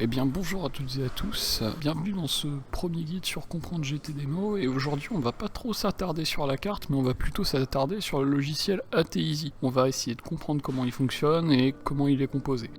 Eh bien bonjour à toutes et à tous, bienvenue dans ce premier guide sur comprendre GTDemo et aujourd'hui on va pas trop s'attarder sur la carte mais on va plutôt s'attarder sur le logiciel AT-Easy. On va essayer de comprendre comment il fonctionne et comment il est composé.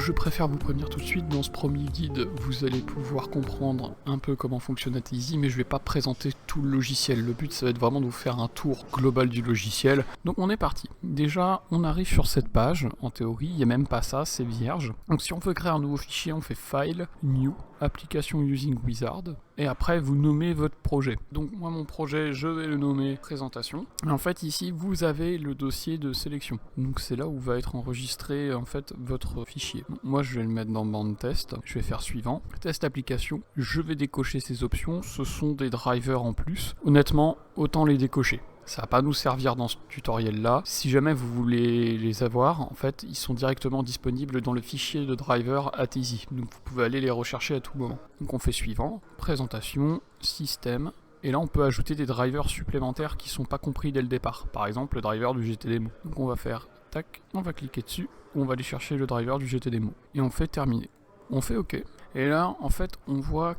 Je préfère vous prévenir tout de suite, dans ce premier guide, vous allez pouvoir comprendre un peu comment fonctionne AT-Easy, mais je vais pas présenter tout le logiciel. Le but, ça va être vraiment de vous faire un tour global du logiciel. Donc on est parti. Déjà, on arrive sur cette page, en théorie, il n'y a même pas ça, c'est vierge. Donc si on veut créer un nouveau fichier, on fait File, New, Application Using Wizard, et après vous nommez votre projet. Donc moi mon projet, je vais le nommer présentation. Et en fait ici vous avez le dossier de sélection. Donc c'est là où va être enregistré en fait votre fichier. Donc, moi je vais le mettre dans bande test. Je vais faire suivant. Test application. Je vais décocher ces options. Ce sont des drivers en plus. Honnêtement, autant les décocher. Ça va pas nous servir dans ce tutoriel là. Si jamais vous voulez les avoir, en fait, ils sont directement disponibles dans le fichier de driver AT-Easy. Donc vous pouvez aller les rechercher à tout moment. Donc on fait suivant, présentation, système, et là on peut ajouter des drivers supplémentaires qui sont pas compris dès le départ. Par exemple le driver du GTDemo. Donc on va faire tac, on va cliquer dessus, on va aller chercher le driver du GTDemo. Et on fait terminer. On fait OK. Et là en fait on voit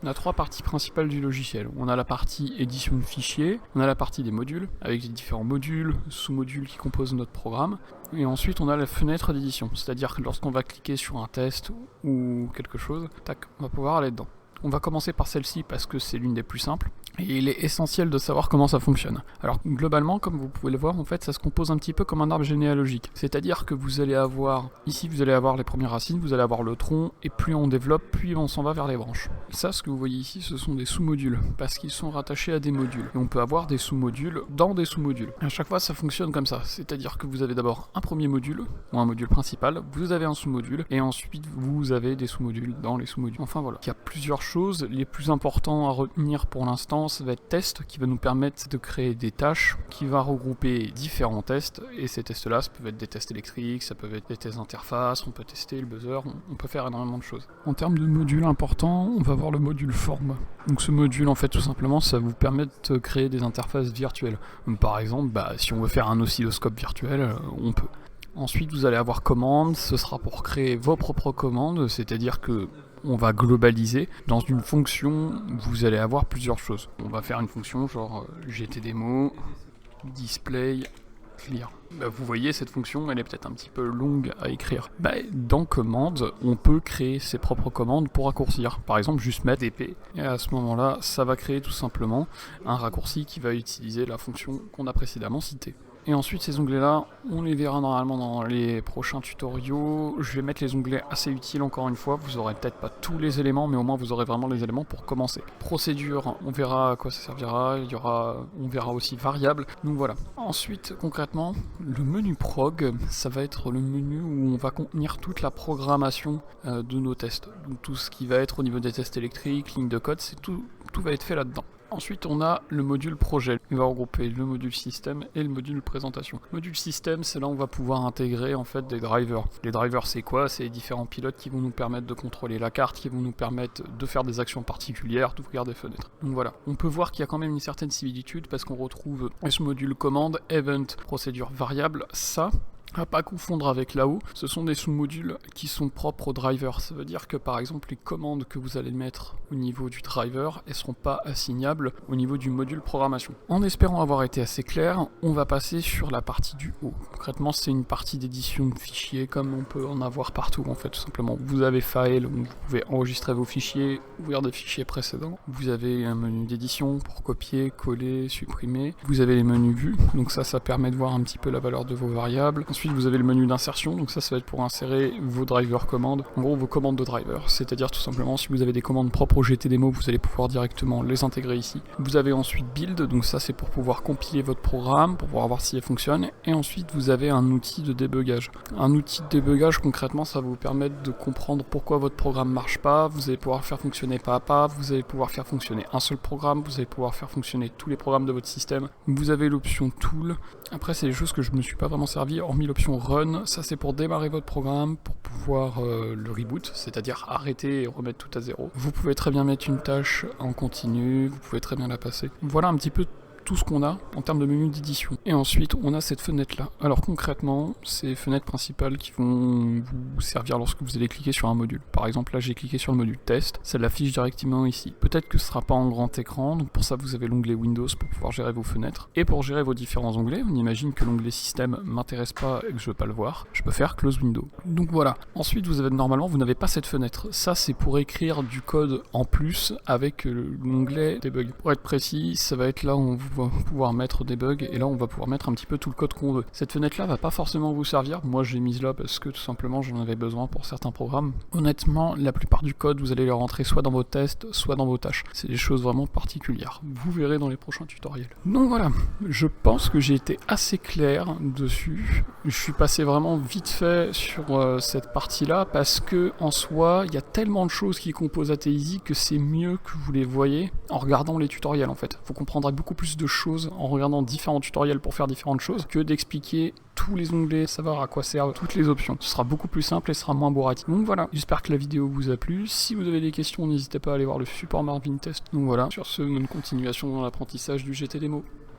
on a trois parties principales du logiciel. On a la partie édition de fichiers, on a la partie des modules, avec les différents modules, sous-modules qui composent notre programme, et ensuite on a la fenêtre d'édition, c'est-à-dire que lorsqu'on va cliquer sur un test ou quelque chose, tac, on va pouvoir aller dedans. On va commencer par celle-ci parce que c'est l'une des plus simples, et il est essentiel de savoir comment ça fonctionne. Alors globalement, comme vous pouvez le voir, en fait ça se compose un petit peu comme un arbre généalogique. C'est-à-dire que vous allez avoir, ici vous allez avoir les premières racines, vous allez avoir le tronc, et plus on développe, plus on s'en va vers les branches. Ça, ce que vous voyez ici, ce sont des sous-modules, parce qu'ils sont rattachés à des modules. Et on peut avoir des sous-modules dans des sous-modules. À chaque fois ça fonctionne comme ça, c'est-à-dire que vous avez d'abord un premier module, ou un module principal, vous avez un sous-module, et ensuite vous avez des sous-modules dans les sous-modules. Enfin voilà, il y a plusieurs choses, les plus importants à retenir pour l'instant, ça va être test qui va nous permettre de créer des tâches qui va regrouper différents tests, et ces tests là ça peut être des tests électriques, ça peut être des tests d'interface, on peut tester le buzzer, on peut faire énormément de choses. En termes de modules importants, on va voir le module form. Donc ce module en fait tout simplement ça vous permet de créer des interfaces virtuelles. Donc, par exemple si on veut faire un oscilloscope virtuel, on peut. Ensuite vous allez avoir commande, ce sera pour créer vos propres commandes, c'est-à-dire que on va globaliser. Dans une fonction, vous allez avoir plusieurs choses. On va faire une fonction genre GTDemo, display, clear. Vous voyez, cette fonction, elle est peut-être un petit peu longue à écrire. Dans commande, on peut créer ses propres commandes pour raccourcir. Par exemple, juste mettre dp. Et à ce moment-là, ça va créer tout simplement un raccourci qui va utiliser la fonction qu'on a précédemment citée. Et ensuite ces onglets-là, on les verra normalement dans les prochains tutoriaux. Je vais mettre les onglets assez utiles encore une fois, vous aurez peut-être pas tous les éléments, mais au moins vous aurez vraiment les éléments pour commencer. Procédure, on verra à quoi ça servira, on verra aussi variable, donc voilà. Ensuite, concrètement, le menu prog, ça va être le menu où on va contenir toute la programmation de nos tests. Donc tout ce qui va être au niveau des tests électriques, lignes de code, tout va être fait là-dedans. Ensuite, on a le module projet. Il va regrouper le module système et le module présentation. Le module système, c'est là où on va pouvoir intégrer en fait des drivers. Les drivers, c'est quoi? C'est les différents pilotes qui vont nous permettre de contrôler la carte, qui vont nous permettre de faire des actions particulières, d'ouvrir des fenêtres. Donc voilà. On peut voir qu'il y a quand même une certaine similitude parce qu'on retrouve ce module commande, event, procédure variable. Ça, à pas confondre avec là-haut, ce sont des sous-modules qui sont propres au driver. Ça veut dire que par exemple les commandes que vous allez mettre au niveau du driver, elles ne seront pas assignables au niveau du module programmation. En espérant avoir été assez clair, on va passer sur la partie du haut. Concrètement, c'est une partie d'édition de fichiers comme on peut en avoir partout en fait, tout simplement. Vous avez File, où vous pouvez enregistrer vos fichiers, ouvrir des fichiers précédents. Vous avez un menu d'édition pour copier, coller, supprimer. Vous avez les menus vus, donc ça permet de voir un petit peu la valeur de vos variables. Ensuite, vous avez le menu d'insertion, donc ça va être pour insérer vos drivers commandes, en gros vos commandes de drivers, c'est-à-dire tout simplement si vous avez des commandes propres au GTDemo, vous allez pouvoir directement les intégrer ici. Vous avez ensuite build, donc ça c'est pour pouvoir compiler votre programme, pour pouvoir voir si elle fonctionne, et ensuite vous avez un outil de débugage. Un outil de débugage, concrètement, ça va vous permettre de comprendre pourquoi votre programme marche pas, vous allez pouvoir faire fonctionner pas à pas, vous allez pouvoir faire fonctionner un seul programme, vous allez pouvoir faire fonctionner tous les programmes de votre système. Vous avez l'option tool. Après, c'est des choses que je me suis pas vraiment servi, hormis l'option run. Ça c'est pour démarrer votre programme, pour pouvoir le reboot, c'est-à-dire arrêter et remettre tout à zéro. Vous pouvez très bien mettre une tâche en continu, vous pouvez très bien la passer. Voilà un petit peu tout ce qu'on a en termes de menu d'édition. Et ensuite, on a cette fenêtre-là. Alors concrètement, c'est les fenêtres principales qui vont vous servir lorsque vous allez cliquer sur un module. Par exemple, là, j'ai cliqué sur le module test, ça l'affiche directement ici. Peut-être que ce sera pas en grand écran, donc pour ça, vous avez l'onglet Windows pour pouvoir gérer vos fenêtres. Et pour gérer vos différents onglets, on imagine que l'onglet système m'intéresse pas et que je veux pas le voir, je peux faire close window. Donc voilà. Ensuite, normalement, vous n'avez pas cette fenêtre. Ça, c'est pour écrire du code en plus avec l'onglet debug. Pour être précis, ça va être là où on va pouvoir mettre debug et là, on va pouvoir mettre un petit peu tout le code qu'on veut. Cette fenêtre-là va pas forcément vous servir. Moi, j'ai mise là parce que tout simplement, j'en avais besoin pour certains programmes. Honnêtement, la plupart du code, vous allez le rentrer soit dans vos tests, soit dans vos tâches. C'est des choses vraiment particulières. Vous verrez dans les prochains tutoriels. Donc voilà, je pense que j'ai été assez clair dessus. Je suis passé vraiment vite fait sur cette partie-là parce que en soi, il y a tellement de choses qui composent ATEEasy que c'est mieux que vous les voyez en regardant les tutoriels en fait. Vous comprendrez beaucoup plus de choses en regardant différents tutoriels pour faire différentes choses que d'expliquer tous les onglets, savoir à quoi servent toutes les options. Ce sera beaucoup plus simple et ce sera moins bourratif. Donc voilà, j'espère que la vidéo vous a plu. Si vous avez des questions, n'hésitez pas à aller voir le support Marvin Test. Donc voilà, sur ce, bonne continuation dans l'apprentissage du GTDemo.